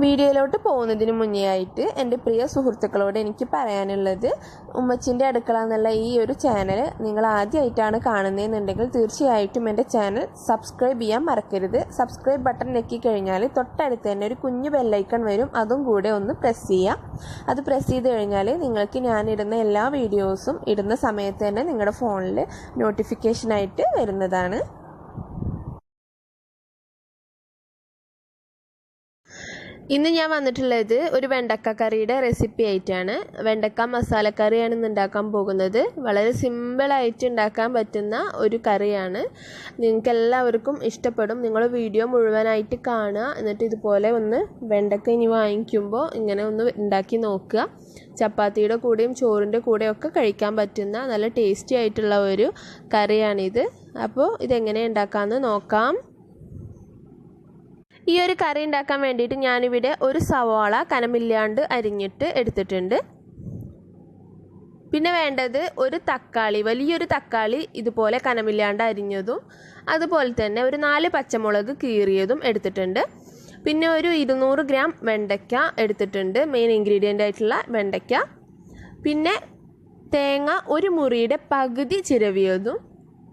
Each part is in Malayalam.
വീഡിയോയിലോട്ട് പോകുന്നതിന് മുന്നേ ആയിട്ട് എൻ്റെ പ്രിയ സുഹൃത്തുക്കളോട് എനിക്ക് പറയാനുള്ളത്, ഉമ്മച്ചിൻ്റെ അടുക്കള എന്നുള്ള ഈ ഒരു ചാനൽ നിങ്ങൾ ആദ്യമായിട്ടാണ് കാണുന്നതെന്നുണ്ടെങ്കിൽ തീർച്ചയായിട്ടും എൻ്റെ ചാനൽ സബ്സ്ക്രൈബ് ചെയ്യാൻ മറക്കരുത്. സബ്സ്ക്രൈബ് ബട്ടൺ ഞെക്കി കഴിഞ്ഞാൽ തൊട്ടടുത്ത് തന്നെ ഒരു കുഞ്ഞു ബെല്ലൈക്കൺ വരും, അതും കൂടെ ഒന്ന് പ്രസ് ചെയ്യാം. അത് പ്രസ് ചെയ്ത് കഴിഞ്ഞാൽ നിങ്ങൾക്ക് ഞാനിടുന്ന എല്ലാ വീഡിയോസും ഇടുന്ന സമയത്ത് തന്നെ നിങ്ങളുടെ ഫോണിൽ നോട്ടിഫിക്കേഷനായിട്ട് വരുന്നതാണ്. ഇന്ന് ഞാൻ വന്നിട്ടുള്ളത് ഒരു വെണ്ടക്ക കറിയുടെ റെസിപ്പി ആയിട്ടാണ്. വെണ്ടക്ക മസാലക്കറിയാണ് ഇന്ന് ഉണ്ടാക്കാൻ പോകുന്നത്. വളരെ സിമ്പിളായിട്ട് ഉണ്ടാക്കാൻ പറ്റുന്ന ഒരു കറിയാണ്. നിങ്ങൾക്ക് എല്ലാവർക്കും ഇഷ്ടപ്പെടും. നിങ്ങൾ വീഡിയോ മുഴുവനായിട്ട് കാണുക. എന്നിട്ട് ഇതുപോലെ ഒന്ന് വെണ്ടക്ക ഇനി വാങ്ങിക്കുമ്പോൾ ഇങ്ങനെ ഒന്ന് ഉണ്ടാക്കി നോക്കുക. ചപ്പാത്തിയുടെ കൂടെയും ചോറിൻ്റെ കൂടെയൊക്കെ കഴിക്കാൻ പറ്റുന്ന നല്ല ടേസ്റ്റി ആയിട്ടുള്ള ഒരു കറിയാണിത്. അപ്പോൾ ഇതെങ്ങനെ ഉണ്ടാക്കാമെന്ന് നോക്കാം. ഈ ഒരു കറി ഉണ്ടാക്കാൻ വേണ്ടിയിട്ട് ഞാനിവിടെ ഒരു സവാള കനമില്ലാണ്ട് അരിഞ്ഞിട്ട് എടുത്തിട്ടുണ്ട്. പിന്നെ വേണ്ടത് ഒരു തക്കാളി, വലിയൊരു തക്കാളി ഇതുപോലെ കനമില്ലാണ്ട് അരിഞ്ഞതും, അതുപോലെ തന്നെ ഒരു 4 പച്ചമുളക് കീറിയതും എടുത്തിട്ടുണ്ട്. പിന്നെ ഒരു 200 ഗ്രാം വെണ്ടയ്ക്ക എടുത്തിട്ടുണ്ട്, മെയിൻ ഇൻഗ്രീഡിയൻ്റ് ആയിട്ടുള്ള വെണ്ടയ്ക്ക. പിന്നെ തേങ്ങ ഒരു മുറിയുടെ പകുതി ചിരവിയതും,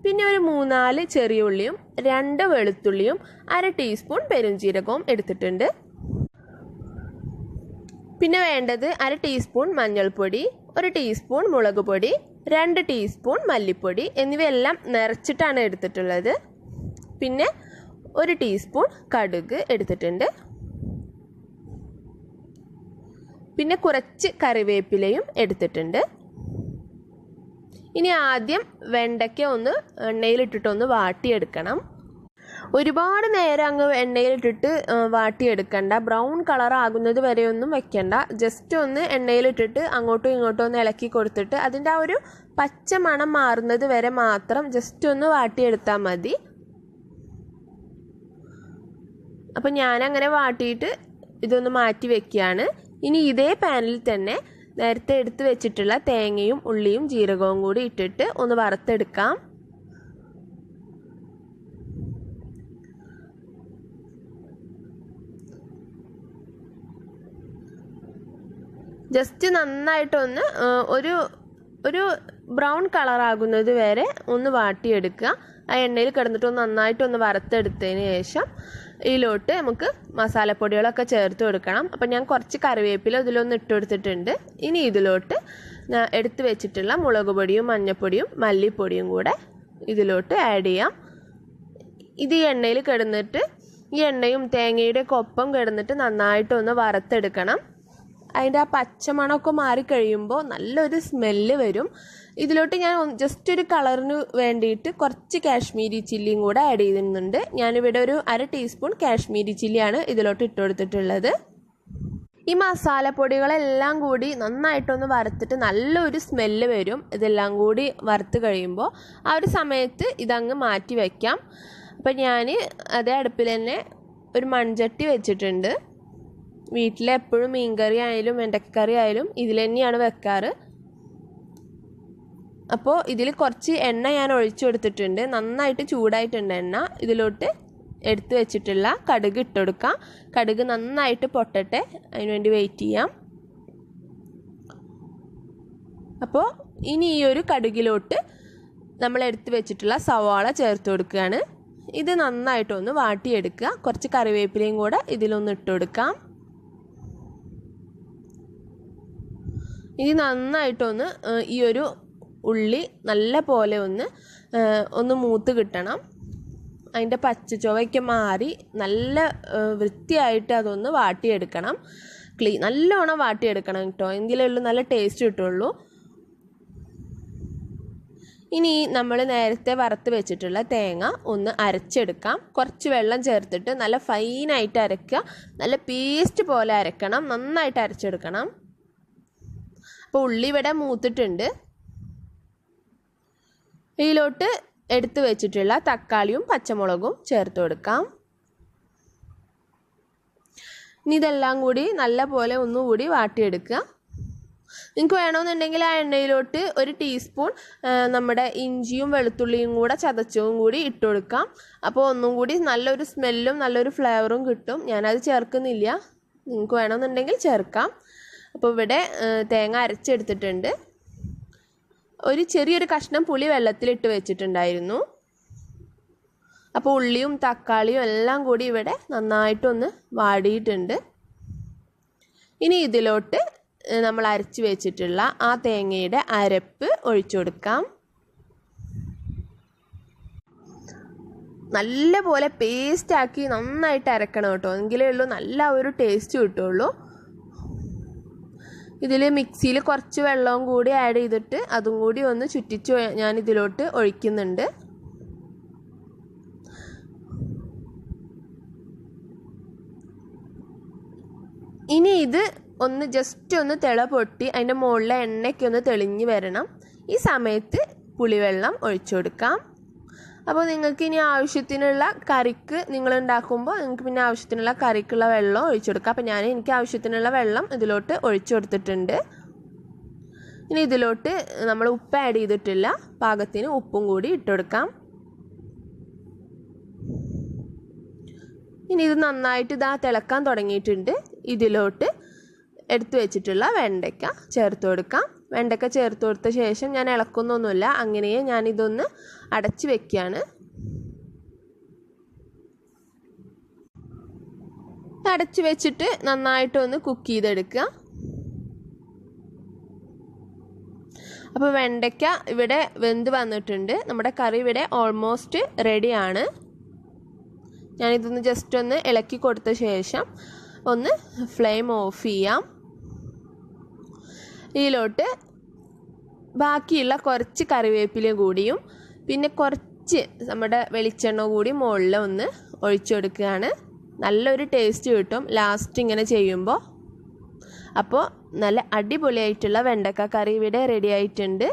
പിന്നെ ഒരു 3-4 ചെറിയ ഉള്ളിയും 2 വെളുത്തുള്ളിയും 1/2 ടീസ്പൂൺ പെരുംജീരകവും എടുത്തിട്ടുണ്ട്. പിന്നെ വേണ്ടത് 1/2 ടീസ്പൂൺ മഞ്ഞൾപ്പൊടി, 1 ടീസ്പൂൺ മുളക് പൊടി, 2 ടീസ്പൂൺ മല്ലിപ്പൊടി എന്നിവയെല്ലാം നിറച്ചിട്ടാണ് എടുത്തിട്ടുള്ളത്. പിന്നെ 1 ടീസ്പൂൺ കടുക് എടുത്തിട്ടുണ്ട്. പിന്നെ കുറച്ച് കറിവേപ്പിലയും എടുത്തിട്ടുണ്ട്. ഇനി ആദ്യം വെണ്ടയ്ക്ക ഒന്ന് എണ്ണയിലിട്ടിട്ടൊന്ന് വാട്ടിയെടുക്കണം. ഒരുപാട് നേരം അങ്ങ് എണ്ണയിലിട്ടിട്ട് വാട്ടിയെടുക്കണ്ട, ബ്രൗൺ കളർ ആകുന്നത് വരെ ഒന്നും വെക്കണ്ട. ജസ്റ്റ് ഒന്ന് എണ്ണയിലിട്ടിട്ട് അങ്ങോട്ടും ഇങ്ങോട്ടും ഒന്ന് ഇളക്കി കൊടുത്തിട്ട് അതിൻ്റെ ആ ഒരു പച്ച മണം മാറുന്നത് വരെ മാത്രം ജസ്റ്റ് ഒന്ന് വാട്ടിയെടുത്താൽ മതി. അപ്പം ഞാനങ്ങനെ വാട്ടിയിട്ട് ഇതൊന്ന് മാറ്റി വെക്കുകയാണ്. ഇനി ഇതേ പാനിൽ തന്നെ നേരത്തെ എടുത്ത് വെച്ചിട്ടുള്ള തേങ്ങയും ഉള്ളിയും ജീരകവും കൂടി ഇട്ടിട്ട് ഒന്ന് വറുത്തെടുക്കാം. ജസ്റ്റ് നന്നായിട്ടൊന്ന് ഒരു ബ്രൗൺ കളർ ആകുന്നത് വരെ ഒന്ന് വാട്ടിയെടുക്കുക. ആ എണ്ണയിൽ കിടന്നിട്ടൊന്ന് നന്നായിട്ടൊന്ന് വറുത്തെടുത്തതിന് ശേഷം ഇതിലോട്ട് നമുക്ക് മസാലപ്പൊടികളൊക്കെ ചേർത്ത് കൊടുക്കണം. അപ്പം ഞാൻ കുറച്ച് കറിവേപ്പില ഇതിലൊന്ന് ഇട്ട് കൊടുത്തിട്ടുണ്ട്. ഇനി ഇതിലോട്ട് ഞാൻ എടുത്ത് വെച്ചിട്ടുള്ള മുളക് പൊടിയും മഞ്ഞൾപ്പൊടിയും മല്ലിപ്പൊടിയും കൂടെ ഇതിലോട്ട് ആഡ് ചെയ്യാം. ഇത് ഈ എണ്ണയിൽ കിടന്നിട്ട് ഈ എണ്ണയും തേങ്ങയുടെ ഒപ്പം കിടന്നിട്ട് നന്നായിട്ടൊന്ന് വറുത്തെടുക്കണം. അതിൻ്റെ ആ പച്ചമണമൊക്കെ മാറിക്കഴിയുമ്പോൾ നല്ലൊരു സ്മെല്ല് വരും. ഇതിലോട്ട് ഞാൻ ജസ്റ്റ് ഒരു കളറിന് വേണ്ടിയിട്ട് കുറച്ച് കാശ്മീരി ചില്ലിയും കൂടെ ആഡ് ചെയ്യുന്നുണ്ട്. ഞാനിവിടെ ഒരു 1/2 ടീസ്പൂൺ കാശ്മീരി ചില്ലിയാണ് ഇതിലോട്ട് ഇട്ട് കൊടുത്തിട്ടുള്ളത്. ഈ മസാലപ്പൊടികളെല്ലാം കൂടി നന്നായിട്ടൊന്ന് വറുത്തിട്ട് നല്ലൊരു സ്മെല്ല് വരും. ഇതെല്ലാം കൂടി വറുത്ത് കഴിയുമ്പോൾ ആ ഒരു സമയത്ത് ഇതങ്ങ് മാറ്റി വയ്ക്കാം. അപ്പം ഞാൻ അതേ അടുപ്പിൽ തന്നെ ഒരു മൺചട്ടി വെച്ചിട്ടുണ്ട്. വീട്ടിലെപ്പോഴും മീൻകറി ആയാലും വെണ്ടക്കറി ആയാലും ഇതിൽ തന്നെയാണ് വെക്കാറ്. അപ്പോൾ ഇതിൽ കുറച്ച് എണ്ണ ഞാൻ ഒഴിച്ചു കൊടുത്തിട്ടുണ്ട്. നന്നായിട്ട് ചൂടായിട്ടുണ്ട് എണ്ണ. ഇതിലോട്ട് എടുത്ത് വെച്ചിട്ടുള്ള കടുക് ഇട്ട് കൊടുക്കാം. കടുക് നന്നായിട്ട് പൊട്ടട്ടെ, അതിനുവേണ്ടി വെയിറ്റ് ചെയ്യാം. അപ്പോൾ ഇനി ഈ ഒരു കടുകിലോട്ട് നമ്മൾ എടുത്ത് വെച്ചിട്ടുള്ള സവാള ചേർത്ത് കൊടുക്കുകയാണ്. ഇത് നന്നായിട്ടൊന്ന് വാട്ടിയെടുക്കുക. കുറച്ച് കറിവേപ്പിലയും കൂടെ ഇതിലൊന്ന് ഇട്ട് കൊടുക്കാം. ഇനി നന്നായിട്ടൊന്ന് ഈ ഒരു ഉള്ളി നല്ല പോലെ ഒന്ന് മൂത്ത് കിട്ടണം. അതിൻ്റെ പച്ചച്ചുവയ്ക്ക് മാറി നല്ല വൃത്തിയായിട്ട് അതൊന്ന് വാട്ടിയെടുക്കണം. നല്ലോണം വാട്ടിയെടുക്കണം കേട്ടോ, എങ്കിലേ നല്ല ടേസ്റ്റ് കിട്ടുള്ളൂ. ഇനി നമ്മൾ നേരത്തെ വറുത്ത് വെച്ചിട്ടുള്ള തേങ്ങ ഒന്ന് അരച്ചെടുക്കാം. കുറച്ച് വെള്ളം ചേർത്തിട്ട് നല്ല ഫൈനായിട്ട് അരയ്ക്കുക. നല്ല പേസ്റ്റ് പോലെ അരക്കണം, നന്നായിട്ട് അരച്ചെടുക്കണം. അപ്പോൾ ഉള്ളി ഇവിടെ മൂത്തിട്ടുണ്ട്. ഇതിലോട്ട് എടുത്ത് വെച്ചിട്ടുള്ള തക്കാളിയും പച്ചമുളകും ചേർത്ത് കൊടുക്കാം. ഇനി ഇതെല്ലാം കൂടി നല്ല പോലെ ഒന്നുകൂടി വാട്ടിയെടുക്കുക. നിങ്ങൾക്ക് വേണമെന്നുണ്ടെങ്കിൽ ആ എണ്ണയിലോട്ട് 1 ടീസ്പൂൺ നമ്മുടെ ഇഞ്ചിയും വെളുത്തുള്ളിയും കൂടെ ചതച്ചതും കൂടി ഇട്ട് കൊടുക്കാം. അപ്പോൾ ഒന്നും കൂടി നല്ലൊരു സ്മെല്ലും നല്ലൊരു ഫ്ലേവറും കിട്ടും. ഞാനത് ചേർക്കുന്നില്ല. നിങ്ങൾക്ക് വേണമെന്നുണ്ടെങ്കിൽ ചേർക്കാം. അപ്പോൾ ഇവിടെ തേങ്ങ അരച്ചെടുത്തിട്ടുണ്ട്. ഒരു ചെറിയൊരു കഷ്ണം പുളി വെള്ളത്തിലിട്ട് വെച്ചിട്ടുണ്ടായിരുന്നു. അപ്പോൾ ഉള്ളിയും തക്കാളിയും എല്ലാം കൂടി ഇവിടെ നന്നായിട്ടൊന്ന് വാടിയിട്ടുണ്ട്. ഇനി ഇതിലോട്ട് നമ്മൾ അരച്ച് വെച്ചിട്ടുള്ള ആ തേങ്ങയുടെ അരപ്പ് ഒഴിച്ചു കൊടുക്കാം. നല്ല പോലെ പേസ്റ്റാക്കി നന്നായിട്ട് അരക്കണം കേട്ടോ, എങ്കിലേ ഉള്ളൂ നല്ല ഒരു ടേസ്റ്റ് കിട്ടുള്ളൂ. ഇതിൽ മിക്സിയിൽ കുറച്ച് വെള്ളവും കൂടി ആഡ് ചെയ്തിട്ട് അതും കൂടി ഒന്ന് ചുറ്റിച്ച് ഞാൻ ഇതിലോട്ട് ഒഴിക്കുന്നുണ്ട്. ഇനി ഇത് ഒന്ന് ജസ്റ്റ് ഒന്ന് തിള പൊട്ടി അതിൻ്റെ മുകളിലെ എണ്ണയ്ക്ക് ഒന്ന് തെളിഞ്ഞ് വരണം. ഈ സമയത്ത് പുളിവെള്ളം ഒഴിച്ചു കൊടുക്കാം. അപ്പോൾ നിങ്ങൾക്ക് ഇനി ആവശ്യത്തിനുള്ള കറിക്ക് നിങ്ങൾ ഉണ്ടാക്കുമ്പോൾ നിങ്ങൾക്ക് പിന്നെ ആവശ്യത്തിനുള്ള കറിക്കുള്ള വെള്ളം ഒഴിച്ചു കൊടുക്കാം. അപ്പോൾ എനിക്ക് ആവശ്യത്തിനുള്ള വെള്ളം ഇതിലോട്ട് ഒഴിച്ചു കൊടുത്തിട്ടുണ്ട്. ഇനി ഇതിലോട്ട് നമ്മൾ ഉപ്പ് ആഡ് ചെയ്തിട്ടില്ല, പാകത്തിന് ഉപ്പും കൂടി ഇട്ട് കൊടുക്കാം. ഇനി ഇത് നന്നായിട്ട് തിളക്കാൻ തുടങ്ങിയിട്ടുണ്ട്. ഇതിലോട്ട് എടുത്തു വെച്ചിട്ടുള്ള വെണ്ടയ്ക്ക ചേർത്ത് കൊടുക്കാം. വെണ്ടയ്ക്ക ചേർത്ത് കൊടുത്ത ശേഷം ഞാൻ ഇളക്കുന്നൊന്നുമില്ല, അങ്ങനെയേ ഞാനിതൊന്ന് അടച്ച് വെക്കുകയാണ്. അടച്ച് വെച്ചിട്ട് നന്നായിട്ടൊന്ന് കുക്ക് ചെയ്തെടുക്കുക. അപ്പോൾ വെണ്ടയ്ക്ക ഇവിടെ വെന്ത് വന്നിട്ടുണ്ട്. നമ്മുടെ കറി ഇവിടെ ഓൾമോസ്റ്റ് റെഡിയാണ്. ഞാനിതൊന്ന് ജസ്റ്റ് ഒന്ന് ഇളക്കി കൊടുത്ത ശേഷം ഒന്ന് ഫ്ലെയിം ഓഫ് ചെയ്യാം. ഇതിലോട്ട് ബാക്കിയുള്ള കുറച്ച് കറിവേപ്പില കൂടിയും പിന്നെ കുറച്ച് നമ്മുടെ വെളിച്ചെണ്ണ കൂടി മുകളിൽ ഒന്ന് ഒഴിച്ചു കൊടുക്കുകയാണ്. നല്ലൊരു ടേസ്റ്റ് കിട്ടും ലാസ്റ്റ് ഇങ്ങനെ ചെയ്യുമ്പോൾ. അപ്പോൾ നല്ല അടിപൊളിയായിട്ടുള്ള വെണ്ടക്ക കറി ഇവിടെ റെഡി ആയിട്ടുണ്ട്.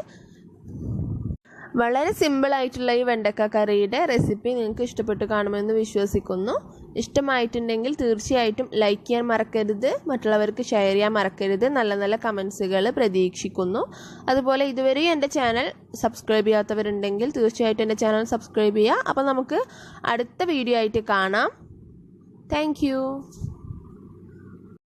വളരെ സിമ്പിളായിട്ടുള്ള ഈ വെണ്ടക്ക കറിയുടെ റെസിപ്പി നിങ്ങൾക്ക് ഇഷ്ടപ്പെട്ട് കാണുമെന്ന് വിശ്വസിക്കുന്നു. ഇഷ്ടമായിട്ടുണ്ടെങ്കിൽ തീർച്ചയായിട്ടും ലൈക്ക് ചെയ്യാൻ മറക്കരുത്, മറ്റുള്ളവർക്ക് ഷെയർ ചെയ്യാൻ മറക്കരുത്. നല്ല നല്ല കമൻസുകൾ പ്രതീക്ഷിക്കുന്നു. അതുപോലെ ഇതുവരെയും എൻ്റെ ചാനൽ സബ്സ്ക്രൈബ് ചെയ്യാത്തവരുണ്ടെങ്കിൽ തീർച്ചയായിട്ടും എൻ്റെ ചാനൽ സബ്സ്ക്രൈബ് ചെയ്യുക. അപ്പോൾ നമുക്ക് അടുത്ത വീഡിയോ ആയിട്ട് കാണാം. താങ്ക്